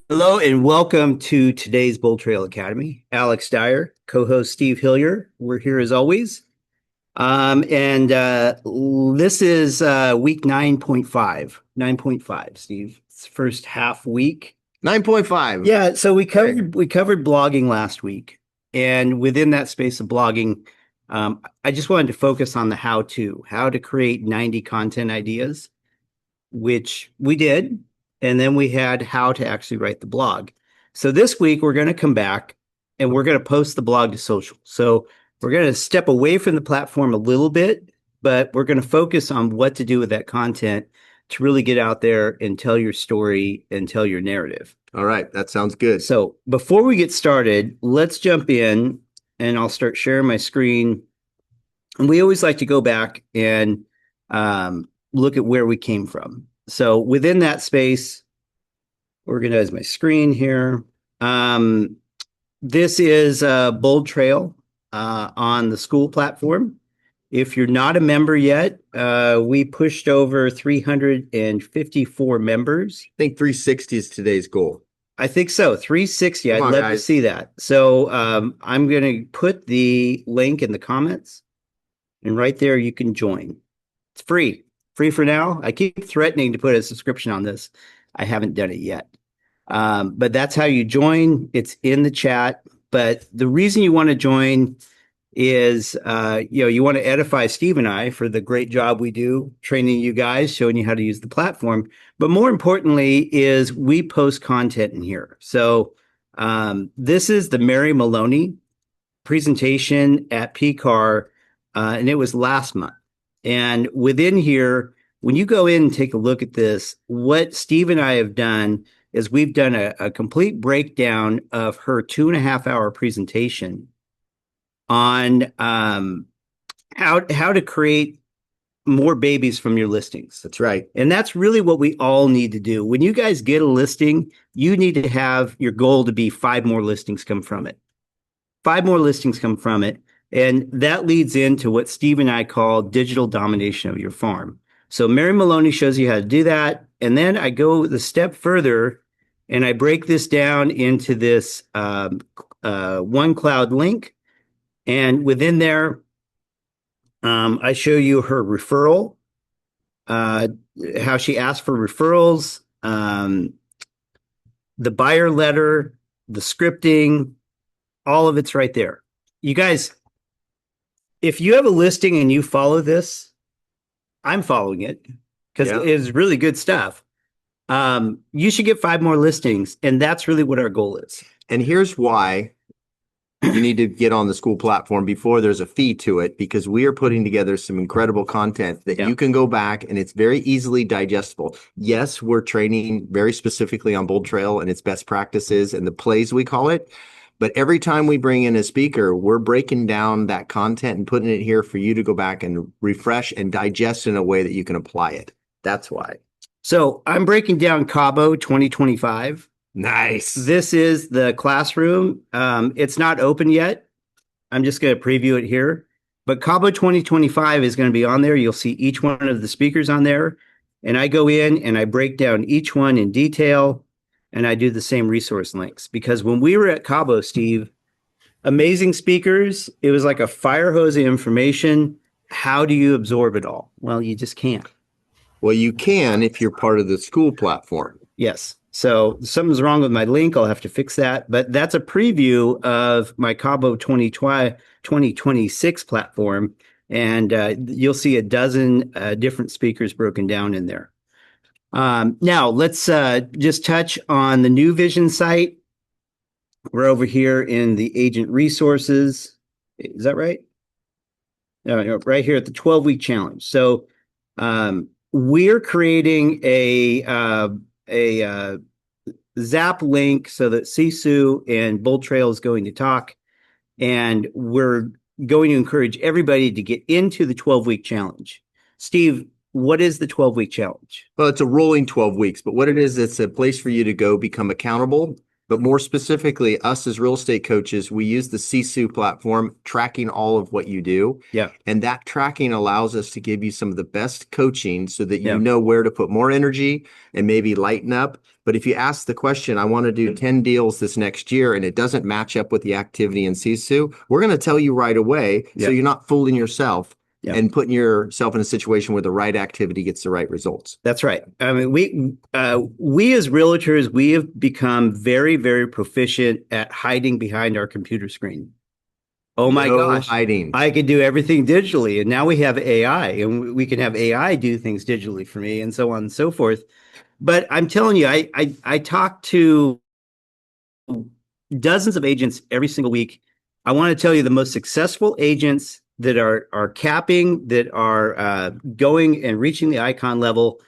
Hello and welcome to today's BoldTrail Academy. Alex Dyer, co-host Steve Hillier. We're here as always. And this is week 9.5. 9.5, Steve. It's the first half week. 9.5. Yeah, so we covered blogging last week. And within that space of blogging, I just wanted to focus on the how to create 90 content ideas, which we did. And then we had how to actually write the blog. So this week we're going to come back and we're going to post the blog to social. So we're going to step away from the platform a little bit, but we're going to focus on what to do with that content to really get out there and tell your story and tell your narrative. All right, that sounds good. So before we get started, let's jump in and I'll start sharing my screen. And we always like to go back and look at where we came from. So within that space, organize my screen here. This is BoldTrail on the school platform. If you're not a member yet, we pushed over 354 members. I think 360 is today's goal. I think so. 360. Come I'd on, love to guys. see that. So I'm going to put the link in the comments, and right there you can join. It's free. Free for now. I keep threatening to put a subscription on this. I haven't done it yet. But that's how you join. It's in the chat. But the reason you want to join is, you want to edify Steve and I for the great job we do training you guys, showing you how to use the platform. But more importantly is we post content in here. So this is the Mary Maloney presentation at PCAR, and it was last month. And within here, when you go in and take a look at this, what Steve and I have done is we've done a complete breakdown of her 2.5 hour presentation on how to create more babies from your listings. That's right. And that's really what we all need to do. When you guys get a listing, you need to have your goal to be 5 more listings come from it. 5 more listings come from it. And that leads into what Steve and I call digital domination of your farm. So Mary Maloney shows you how to do that. And then I go the step further and I break this down into this one cloud link. And within there, I show you her referral, how she asked for referrals, the buyer letter, the scripting, all of it's right there. You guys, if you have a listing and you follow this, I'm following it because it is really good stuff. You should get 5 more listings, and that's really what our goal is. And here's why you need to get on the school platform before there's a fee to it, because we are putting together some incredible content that you can go back and it's very easily digestible. Yes, we're training very specifically on BoldTrail and its best practices and the plays we call it. But every time we bring in a speaker, we're breaking down that content and putting it here for you to go back and refresh and digest in a way that you can apply it. That's why. So I'm breaking down Cabo 2025. Nice. This is the classroom. It's not open yet. I'm just going to preview it here. But Cabo 2025 is going to be on there. You'll see each one of the speakers on there. And I go in and I break down each one in detail. And I do the same resource links. Because when we were at Cabo, Steve, amazing speakers, it was like a fire hose of information. How do you absorb it all? Well, you just can't. Well, you can if you're part of the school platform. Yes. So something's wrong with my link. I'll have to fix that. But that's a preview of my Cabo 2026 platform. And you'll see a dozen different speakers broken down in there. Now, let's just touch on the New Vision site. We're over here in the agent resources. Is that right? No, right here at the 12-week challenge. So we're creating a Zap link so that Sisu and BoldTrail is going to talk. And we're going to encourage everybody to get into the 12-week challenge. Steve, what is the 12-week challenge? Well, it's a rolling 12 weeks, but what it is, it's a place for you to go become accountable But more specifically, us as real estate coaches, we use the Sisu platform, tracking all of what you do. Yeah. And that tracking allows us to give you some of the best coaching so that you Yeah. know where to put more energy and maybe lighten up. But if you ask the question, I want to do 10 deals this next year, and it doesn't match up with the activity in Sisu, we're going to tell you right away. Yeah. So you're not fooling yourself. Yeah. And putting yourself in a situation where the right activity gets the right results. That's right. I mean, we as realtors, we have become very, very proficient at hiding behind our computer screen. Oh my No gosh, hiding. I could do everything digitally, and now we have AI, and we can have AI do things digitally for me, and so on and so forth. But I'm telling you, I talk to dozens of agents every single week. I want to tell you the most successful agents that are capping, that are going and reaching the icon level.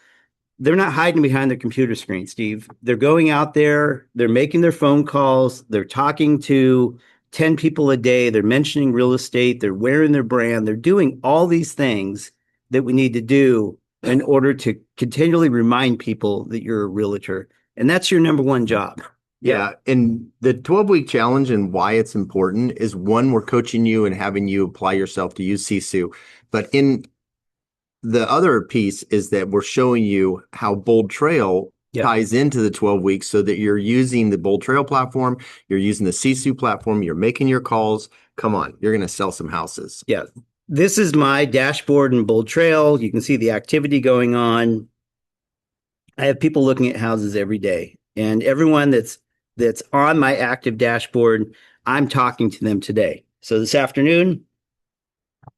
They're not hiding behind their computer screen, Steve. They're going out there, they're making their phone calls, they're talking to 10 people a day, they're mentioning real estate, they're wearing their brand, they're doing all these things that we need to do in order to continually remind people that you're a realtor. And that's your number one job. Yeah. And the 12-week challenge and why it's important is, one, we're coaching you and having you apply yourself to use Sisu. But in the other piece is that we're showing you how BoldTrail ties into the 12 weeks so that you're using the BoldTrail platform, you're using the Sisu platform, you're making your calls. Come on, you're going to sell some houses. Yeah. This is my dashboard in BoldTrail. You can see the activity going on. I have people looking at houses every day, and everyone that's on my active dashboard, I'm talking to them today. So this afternoon,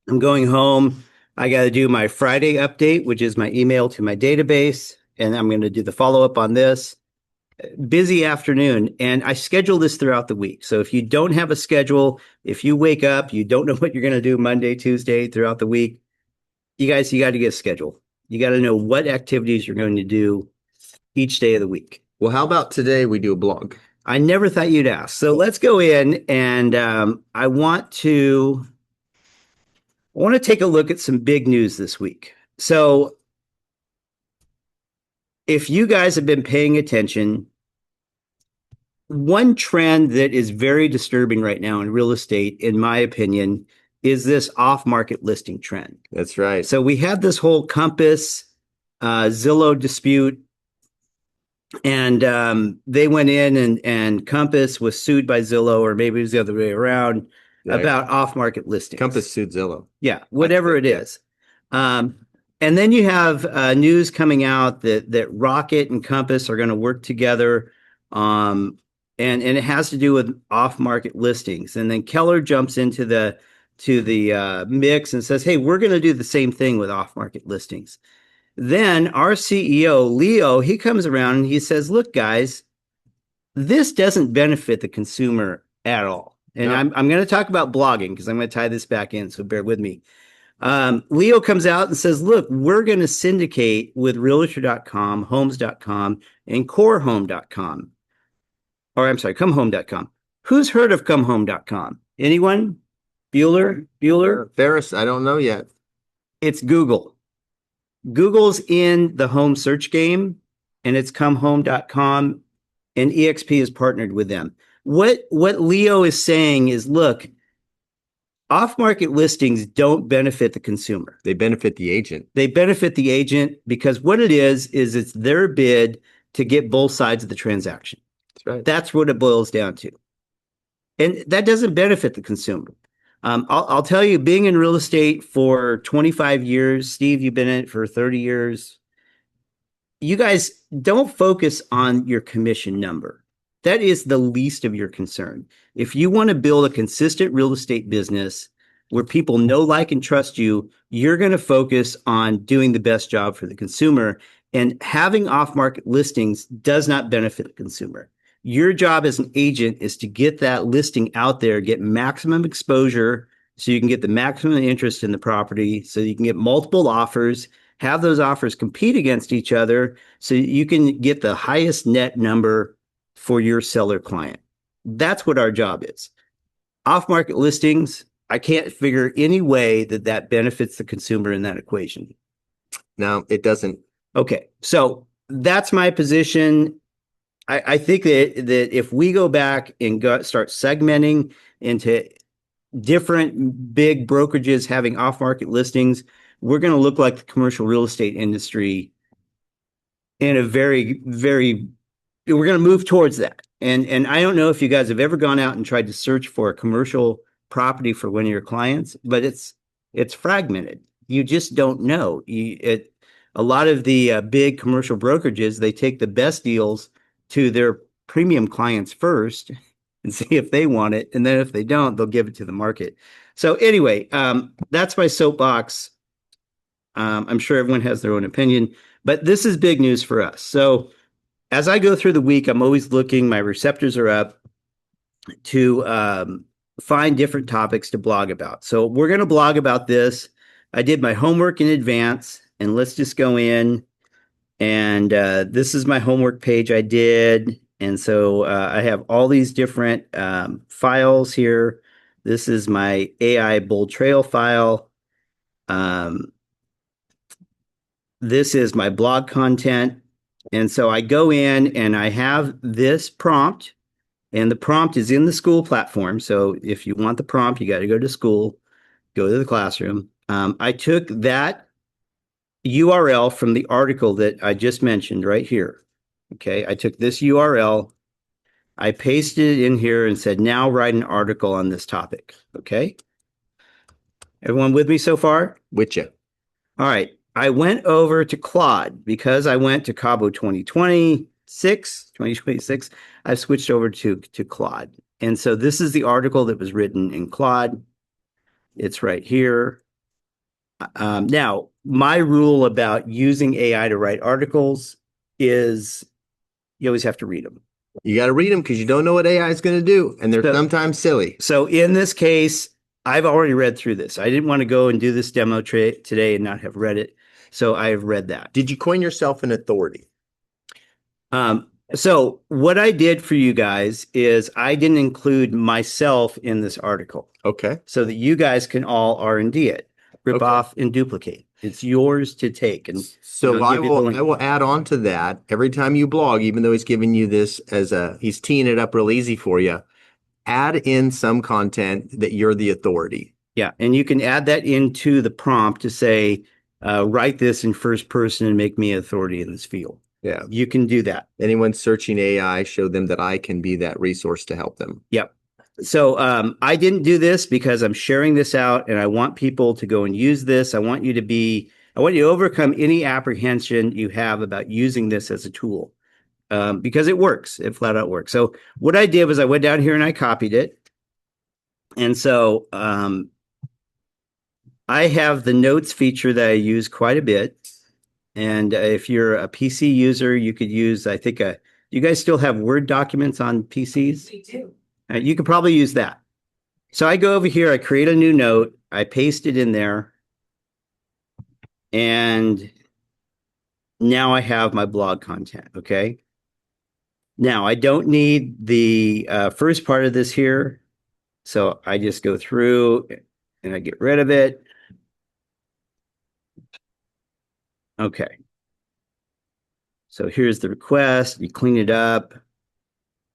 I'm going home. I got to do my Friday update, which is my email to my database, and I'm going to do the follow-up on this. Busy afternoon, and I schedule this throughout the week. So if you don't have a schedule, if you wake up, you don't know what you're going to do Monday, Tuesday, throughout the week, you got to get a schedule. You got to know what activities you're going to do each day of the week. Well, how about today we do a blog? I never thought you'd ask. So let's go in, and I want to take a look at some big news this week. So if you guys have been paying attention, one trend that is very disturbing right now in real estate, in my opinion, is this off-market listing trend. That's right. So we had this whole Compass Zillow dispute, and they went in, and Compass was sued by Zillow, or maybe it was the other way around, about off-market listings. Compass sued Zillow. Yeah, whatever it is. And then you have news coming out that Rocket and Compass are going to work together, and it has to do with off-market listings. And then Keller jumps into the mix and says, "Hey, we're going to do the same thing with off-market listings." Then our CEO, Leo, he comes around and he says, "Look, guys, this doesn't benefit the consumer at all." And No. I'm going to talk about blogging because I'm going to tie this back in, so bear with me. Leo comes out and says, "Look, we're going to syndicate with Realtor.com, Homes.com, and CoreHome.com. Or I'm sorry, ComeHome.com. Who's heard of ComeHome.com? Anyone? Bueller? Ferris, I don't know yet. It's Google. Google's in the home search game, and it's ComeHome.com, and EXP is partnered with them. What Leo is saying is, look, off-market listings don't benefit the consumer. They benefit the agent. They benefit the agent because what it is it's their bid to get both sides of the transaction. That's right. That's what it boils down to. And that doesn't benefit the consumer. I'll tell you, being in real estate for 25 years, Steve, you've been in it for 30 years. You guys don't focus on your commission number. That is the least of your concern. If you want to build a consistent real estate business where people know, like, and trust you, you're going to focus on doing the best job for the consumer. And having off-market listings does not benefit the consumer. Your job as an agent is to get that listing out there, get maximum exposure so you can get the maximum interest in the property, so you can get multiple offers, have those offers compete against each other so you can get the highest net number for your seller client. That's what our job is. Off-market listings, I can't figure any way that benefits the consumer in that equation. No, it doesn't. Okay, so that's my position. I think that if we go back and start segmenting into different big brokerages having off-market listings, we're going to look like the commercial real estate industry in a very we're going to move towards that. And I don't know if you guys have ever gone out and tried to search for a commercial property for one of your clients, but it's fragmented. You just don't know. A lot of the big commercial brokerages, they take the best deals to their premium clients first and see if they want it, and then if they don't, they'll give it to the market. So anyway, that's my soapbox. I'm sure everyone has their own opinion, but this is big news for us. So as I go through the week, I'm always looking, my receptors are up to find different topics to blog about. So we're going to blog about this. I did my homework in advance, and let's just go in. And this is my homework page I did. And so I have all these different files here. This is my AI BoldTrail file. This is my blog content. And so I go in and I have this prompt, and the prompt is in the school platform. So if you want the prompt, you got to go to school, go to the classroom. I took that URL from the article that I just mentioned right here. Okay, I took this URL, I pasted it in here and said, now write an article on this topic. Okay. Everyone with me so far? With you. All right. I went over to Claude because I went to Cabo 2026. I've switched over to Claude. And so this is the article that was written in Claude. It's right here. Now, my rule about using AI to write articles is you always have to read them. You got to read them because you don't know what AI is going to do, and they're sometimes silly. So in this case, I've already read through this. I didn't want to go and do this demo today and not have read it. So I've read that. Did you coin yourself an authority? So what I did for you guys is I didn't include myself in this article. Okay. So that you guys can all R&D it, rip off and duplicate. It's yours to take. And so I will add on to that every time you blog, even though he's giving you this he's teeing it up real easy for you. Add in some content that you're the authority. Yeah. And you can add that into the prompt to say, write this in first person and make me authority in this field. Yeah. You can do that. Anyone searching AI, show them that I can be that resource to help them. Yep. So I didn't do this because I'm sharing this out and I want people to go and use this. I want you to overcome any apprehension you have about using this as a tool because it works. It flat out works. So what I did was I went down here and I copied it. And so I have the notes feature that I use quite a bit. And if you're a PC user, you could use, I think, you guys still have Word documents on PCs? We do. You could probably use that. So I go over here, I create a new note, I paste it in there, and now I have my blog content, okay? Now, I don't need the first part of this here, so I just go through and I get rid of it. Okay. So here's the request, you clean it up.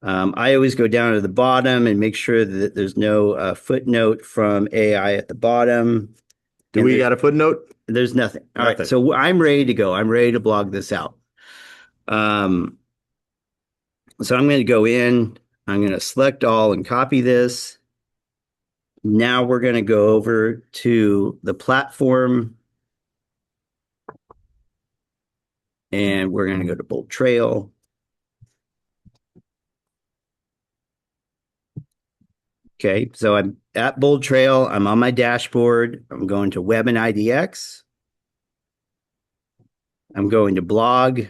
I always go down to the bottom and make sure that there's no footnote from AI at the bottom. Do we got a footnote? There's nothing. All right, so I'm ready to go. I'm ready to blog this out. So I'm going to go in. I'm going to select all and copy this. Now we're going to go over to the platform. And we're going to go to BoldTrail. Okay, so I'm at BoldTrail. I'm on my dashboard. I'm going to Web and IDX. I'm going to blog.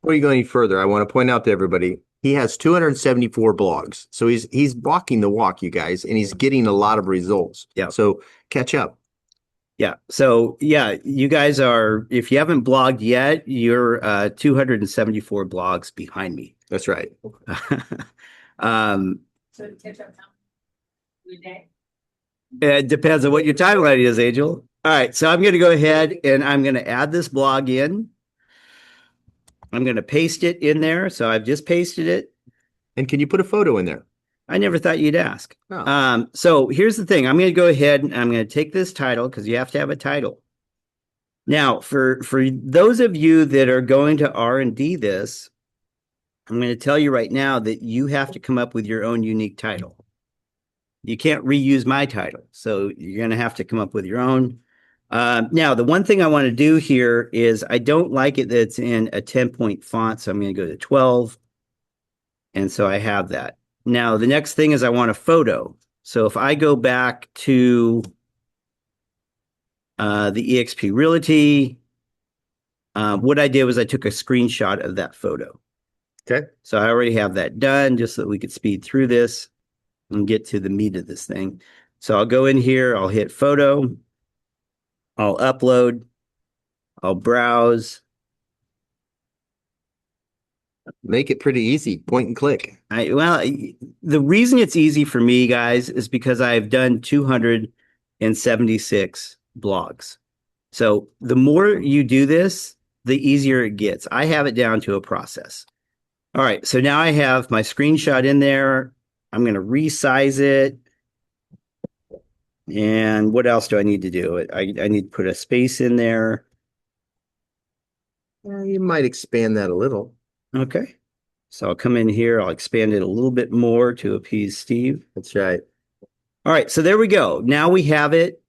Before you go any further, I want to point out to everybody, he has 274 blogs. So he's walking the walk, you guys, and he's getting a lot of results. Yeah. So catch up. Yeah. So yeah, you guys are, if you haven't blogged yet, you're 274 blogs behind me. That's right. So to catch up how many day? It depends on what your timeline is, Angel. All right. So I'm going to go ahead and I'm going to add this blog in. I'm going to paste it in there. So I've just pasted it. And can you put a photo in there? I never thought you'd ask. Oh. So here's the thing. I'm going to go ahead and I'm going to take this title because you have to have a title. Now, for those of you that are going to R&D this, I'm going to tell you right now that you have to come up with your own unique title. You can't reuse my title, so you're going to have to come up with your own. Now, the one thing I want to do here is I don't like it that it's in a 10-point font, so I'm going to go to 12. And so I have that. Now, the next thing is I want a photo. So if I go back to the eXp Realty, what I did was I took a screenshot of that photo. Okay. So I already have that done just so that we could speed through this and get to the meat of this thing. So I'll go in here, I'll hit photo, I'll upload, I'll browse. Make it pretty easy. Point and click. The reason it's easy for me, guys, is because I've done 276 blogs. So the more you do this, the easier it gets. I have it down to a process. All right, so now I have my screenshot in there. I'm going to resize it. And what else do I need to do? I need to put a space in there. You might expand that a little. Okay. So I'll come in here. I'll expand it a little bit more to appease Steve. That's right. All right, so there we go. Now we have it.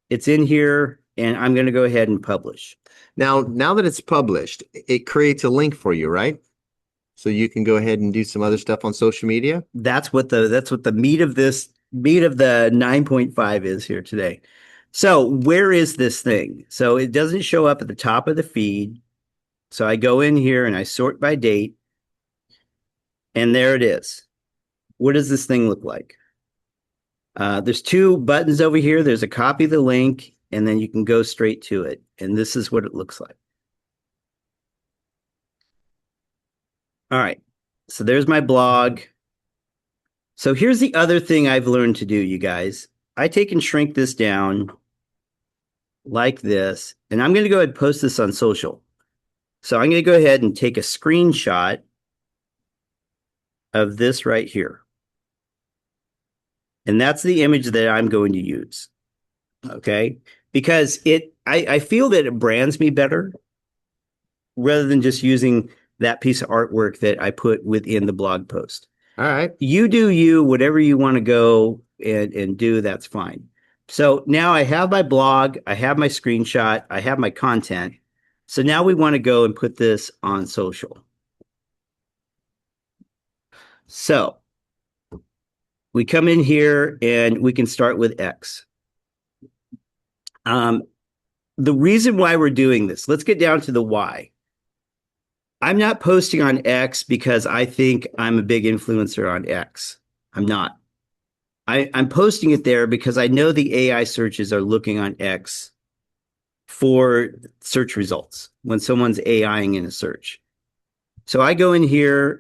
It's in here, and I'm going to go ahead and publish. Now that it's published, it creates a link for you, right? So you can go ahead and do some other stuff on social media. That's what the meat of the 9.5 is here today. So where is this thing? So it doesn't show up at the top of the feed. So I go in here and I sort by date, and there it is. What does this thing look like? There's two buttons over here. There's a copy the link, and then you can go straight to it. And this is what it looks like. All right. So there's my blog. So here's the other thing I've learned to do, you guys. I take and shrink this down like this, and I'm going to go ahead and post this on social. So I'm going to go ahead and take a screenshot of this right here. And that's the image that I'm going to use. Okay. Because I feel that it brands me better rather than just using that piece of artwork that I put within the blog post. All right. You do you, whatever you want to go and do, that's fine. So now I have my blog, I have my screenshot, I have my content. So now we want to go and put this on social. So we come in here and we can start with X. The reason why we're doing this, let's get down to the why. I'm not posting on X because I think I'm a big influencer on X. I'm not. I'm posting it there because I know the AI searches are looking on X for search results when someone's AIing in a search. So I go in here.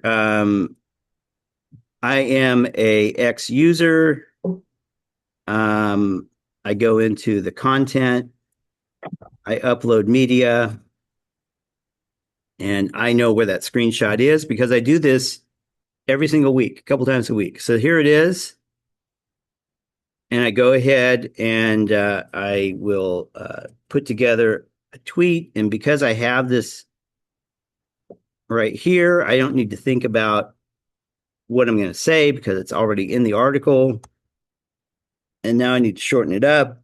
I am a X user. I go into the content. I upload media. And I know where that screenshot is because I do this every single week, a couple times a week. So here it is. And I go ahead and I will put together a tweet. And because I have this right here, I don't need to think about what I'm going to say because it's already in the article. And now I need to shorten it up.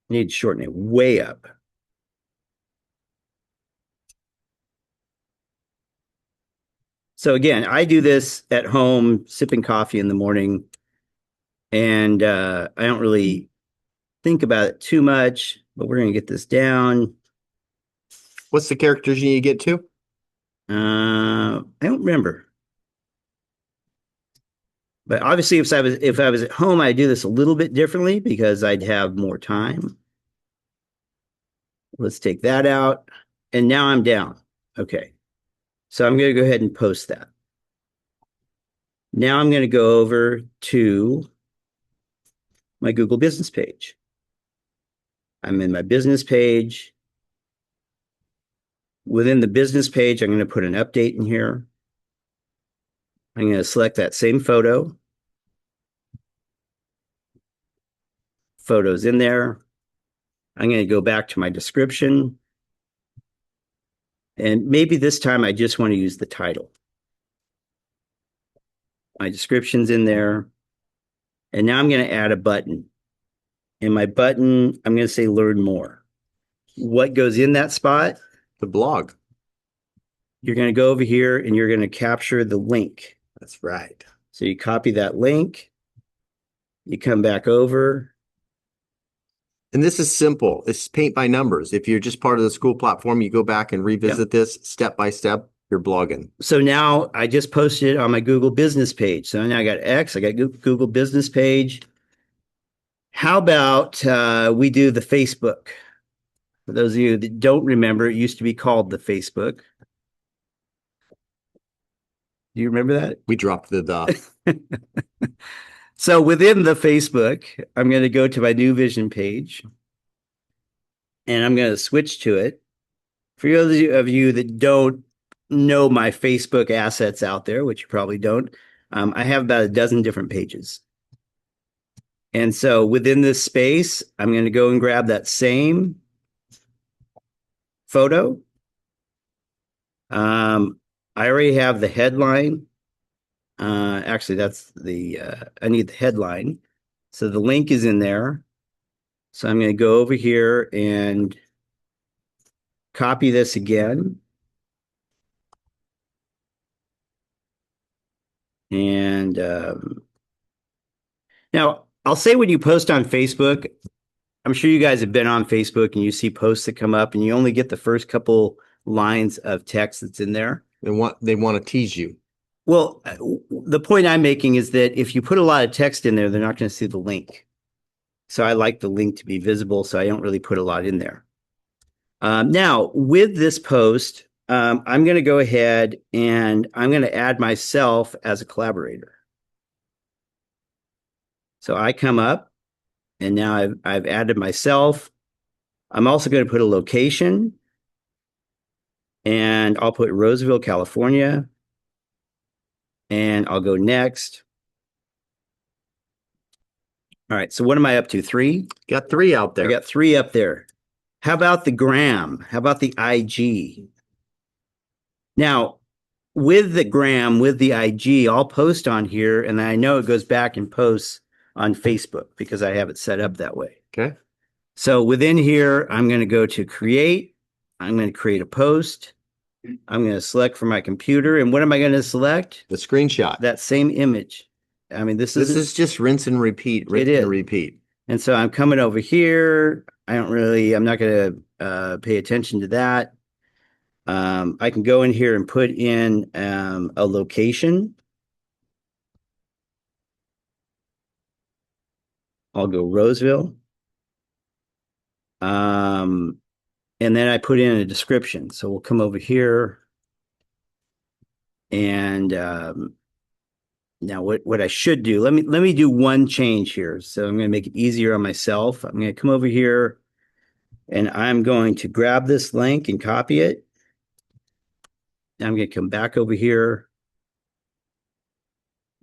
I need to shorten it way up. So again, I do this at home, sipping coffee in the morning, and I don't really think about it too much, but we're going to get this down. What's the characters you need to get to? I don't remember. But obviously, if I was at home, I'd do this a little bit differently because I'd have more time. Let's take that out. And now I'm down. Okay. So I'm going to go ahead and post that. Now I'm going to go over to my Google business page. I'm in my business page. Within the business page, I'm going to put an update in here. I'm going to select that same photo. Photos in there. I'm going to go back to my description. And maybe this time I just want to use the title. My description's in there. And now I'm going to add a button. And my button, I'm going to say learn more. What goes in that spot? The blog. You're going to go over here and you're going to capture the link. That's right. So you copy that link. You come back over. And this is simple. It's paint by numbers. If you're just part of the school platform, you go back and revisit this step by step, you're blogging. So now I just posted it on my Google business page. So now I got X, I got Google business page. How about we do the Facebook? For those of you that don't remember, it used to be called the Facebook. Do you remember that? We dropped the. So within the Facebook, I'm going to go to my new vision page and I'm going to switch to it. For those of you that don't know my Facebook assets out there, which you probably don't, I have about a dozen different pages. And so within this space, I'm going to go and grab that same photo. I already have the headline. Actually, that's the, I need the headline. So the link is in there. So I'm going to go over here and copy this again. And now I'll say when you post on Facebook, I'm sure you guys have been on Facebook and you see posts that come up and you only get the first couple lines of text that's in there. They want to tease you. Well, the point I'm making is that if you put a lot of text in there, they're not going to see the link. So I like the link to be visible, so I don't really put a lot in there. Now, with this post, I'm going to go ahead and I'm going to add myself as a collaborator. So I come up and now I've added myself. I'm also going to put a location and I'll put Roseville, California. And I'll go next. All right. So what am I up to? 3? Got 3 out there. I got 3 up there. How about the gram? How about the IG? Now, with the gram, with the IG, I'll post on here, and I know it goes back and posts on Facebook because I have it set up that way. Okay. So within here, I'm going to go to create. I'm going to create a post. I'm going to select from my computer. And what am I going to select? The screenshot. That same image. I mean, this is just rinse and repeat. Rinse and repeat. And so I'm coming over here. I'm not going to pay attention to that. I can go in here and put in a location. I'll go Roseville. And then I put in a description. So we'll come over here. And now what I should do, let me do one change here. So I'm going to make it easier on myself. I'm going to come over here and I'm going to grab this link and copy it. Now I'm going to come back over here.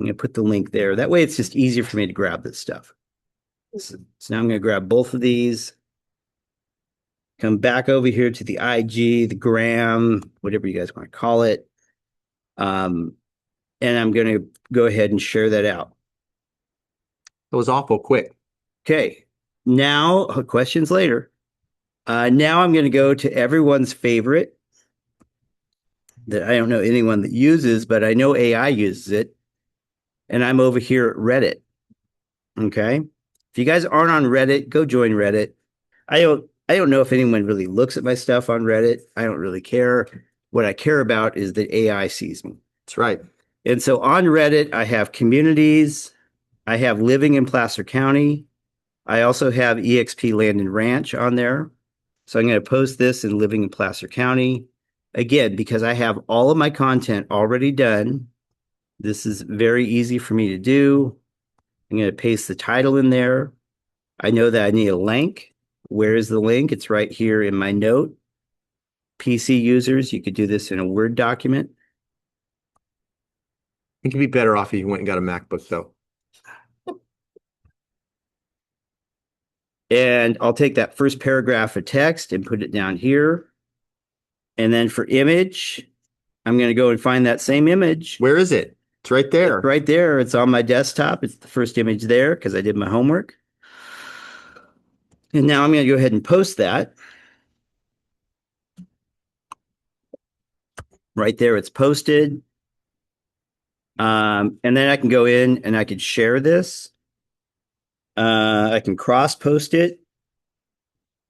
I'm going to put the link there. That way it's just easier for me to grab this stuff. So now I'm going to grab both of these. Come back over here to the IG, the gram, whatever you guys want to call it. And I'm going to go ahead and share that out. It was awful quick. Okay. Now, questions later. Now I'm going to go to everyone's favorite that I don't know anyone that uses, but I know AI uses it. And I'm over here at Reddit. Okay. If you guys aren't on Reddit, go join Reddit. I don't know if anyone really looks at my stuff on Reddit. I don't really care. What I care about is that AI sees me. That's right. And so on Reddit, I have communities. I have living in Placer County. I also have EXP Land and Ranch on there. So I'm going to post this in living in Placer County. Again, because I have all of my content already done. This is very easy for me to do. I'm going to paste the title in there. I know that I need a link. Where is the link? It's right here in my note. PC users, you could do this in a Word document. It could be better off if you went and got a MacBook, though. And I'll take that first paragraph of text and put it down here. And then for image, I'm going to go and find that same image. Where is it? It's right there. It's right there. It's on my desktop. It's the first image there because I did my homework. And now I'm going to go ahead and post that. Right there, it's posted. And then I can go in and I can share this. I can cross post it.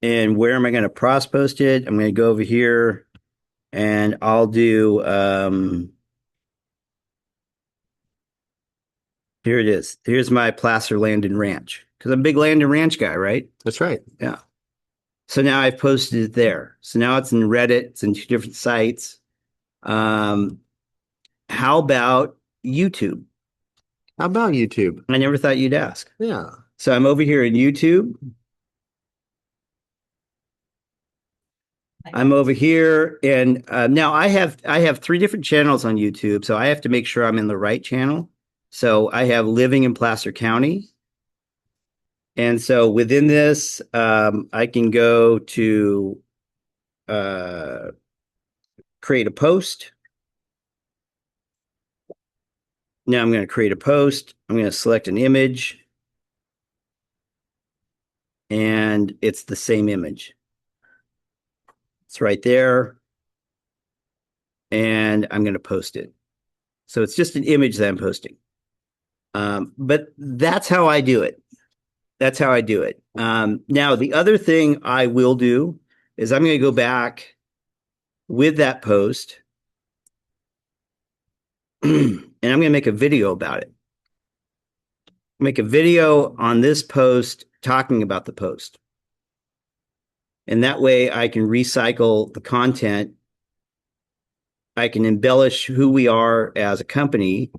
And where am I going to cross post it? I'm going to go over here and I'll do, here it is. Here's my Placer Land and Ranch because I'm a big land and ranch guy, right? That's right. Yeah. So now I've posted it there. So now it's in Reddit. It's in 2 different sites. How about YouTube? How about YouTube? I never thought you'd ask. Yeah. So I'm over here in YouTube. I'm over here, and now I have 3 different channels on YouTube, so I have to make sure I'm in the right channel. So I have Living in Placer County, and so within this, I can go to create a post. Now I'm going to create a post. I'm going to select an image, and it's the same image. It's right there. And I'm going to post it. So it's just an image that I'm posting. But that's how I do it. That's how I do it. Now, the other thing I will do is I'm going to go back with that post and I'm going to make a video about it. Make a video on this post talking about the post. And that way I can recycle the content. I can embellish who we are as a company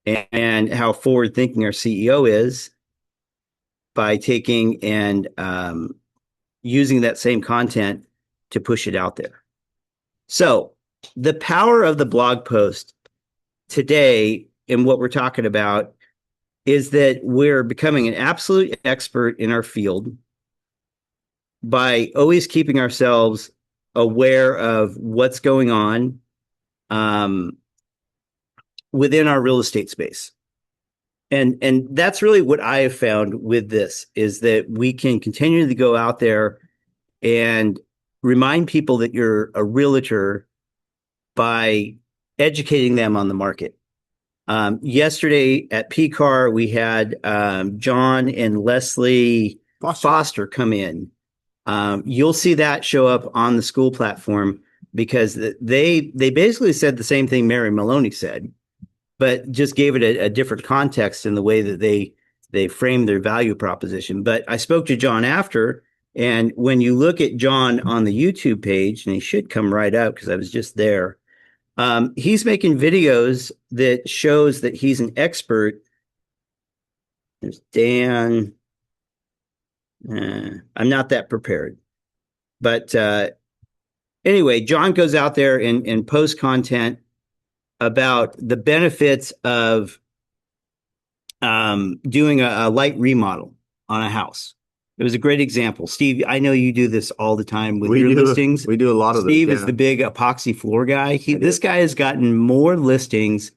and how forward thinking our CEO is by taking and using that same content to push it out there. So the power of the blog post today and what we're talking about is that we're becoming an absolute expert in our field by always keeping ourselves aware of what's going on within our real estate space. And that's really what I have found with this is that we can continue to go out there and remind people that you're a realtor by educating them on the market. Yesterday at PCAR, we had John and Leslie Foster come in. You'll see that show up on the school platform because they basically said the same thing Mary Maloney said, but just gave it a different context in the way that they framed their value proposition. But I spoke to John after, and when you look at John on the YouTube page, and he should come right up because I was just there, he's making videos that shows that he's an expert. There's Dan. I'm not that prepared. But anyway, John goes out there and posts content about the benefits of doing a light remodel on a house. It was a great example. Steve, I know you do this all the time with your listings. We do a lot of Steve is the big epoxy floor guy. This guy has gotten more listings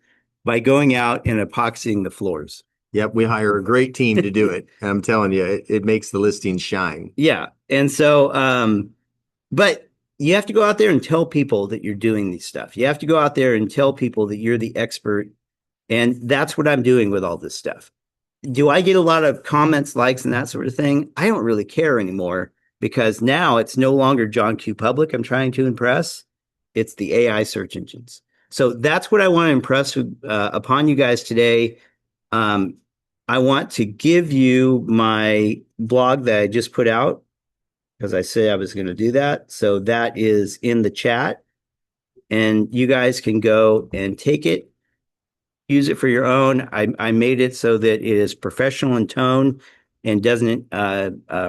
by going out and epoxying the floors. Yep, we hire a great team to do it. And I'm telling you, it makes the listings shine. Yeah. And so, but you have to go out there and tell people that you're doing these stuff. You have to go out there and tell people that you're the expert. And that's what I'm doing with all this stuff. Do I get a lot of comments, likes, and that sort of thing? I don't really care anymore because now it's no longer John Q. Public I'm trying to impress. It's the AI search engines. So that's what I want to impress upon you guys today. I want to give you my blog that I just put out because I said I was going to do that. So that is in the chat and you guys can go and take it, use it for your own. I made it so that it is professional in tone. and doesn't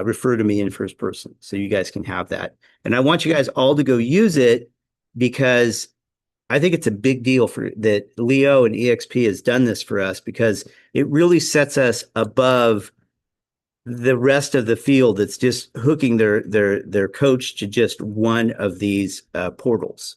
refer to me in first person. So you guys can have that. And I want you guys all to go use it because I think it's a big deal for that Leo and EXP has done this for us because it really sets us above the rest of the field that's just hooking their coach to just one of these portals.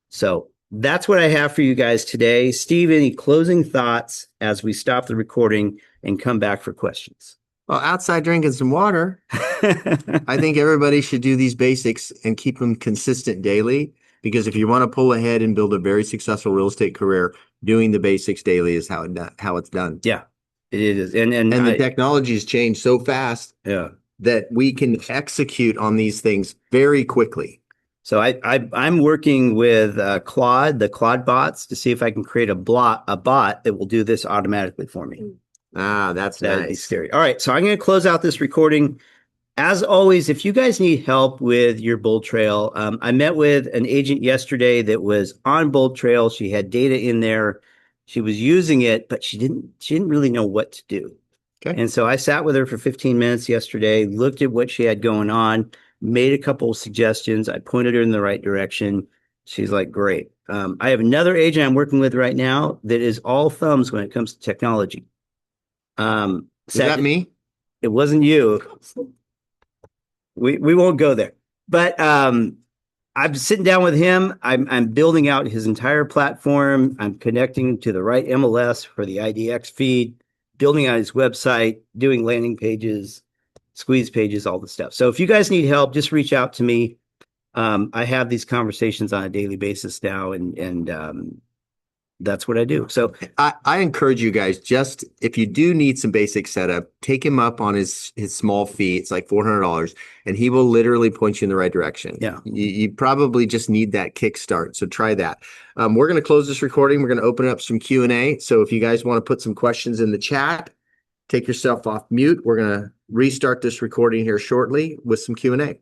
So that's what I have for you guys today. Steve, any closing thoughts as we stop the recording and come back for questions? Well, outside drinking some water, I think everybody should do these basics and keep them consistent daily. Because if you want to pull ahead and build a very successful real estate career, doing the basics daily is how it's done. Yeah, it is. And the technology has changed so fast that we can execute on these things very quickly. So I'm working with Claude, the Claude bots, to see if I can create a bot that will do this automatically for me. That'd nice. Be scary. All right, so I'm going to close out this recording. As always, if you guys need help with your BoldTrail, I met with an agent yesterday that was on BoldTrail. She had data in there. She was using it, but she didn't really know what to do. Okay. And so I sat with her for 15 minutes yesterday, looked at what she had going on, made a couple of suggestions. I pointed her in the right direction. She's like, great. I have another agent I'm working with right now that is all thumbs when it comes to technology. Is that me? It wasn't you. We won't go there. But I'm sitting down with him. I'm building out his entire platform. I'm connecting to the right MLS for the IDX feed, building out his website, doing landing pages, squeeze pages, all the stuff. So if you guys need help, just reach out to me. I have these conversations on a daily basis now, and that's what I do. So I encourage you guys, just if you do need some basic setup, take him up on his small fee. It's like $400 and he will literally point you in the right direction. Yeah. You probably just need that kickstart. So try that. We're going to close this recording. We're going to open up some Q&A. So if you guys want to put some questions in the chat, take yourself off mute. We're going to restart this recording here shortly with some Q&A.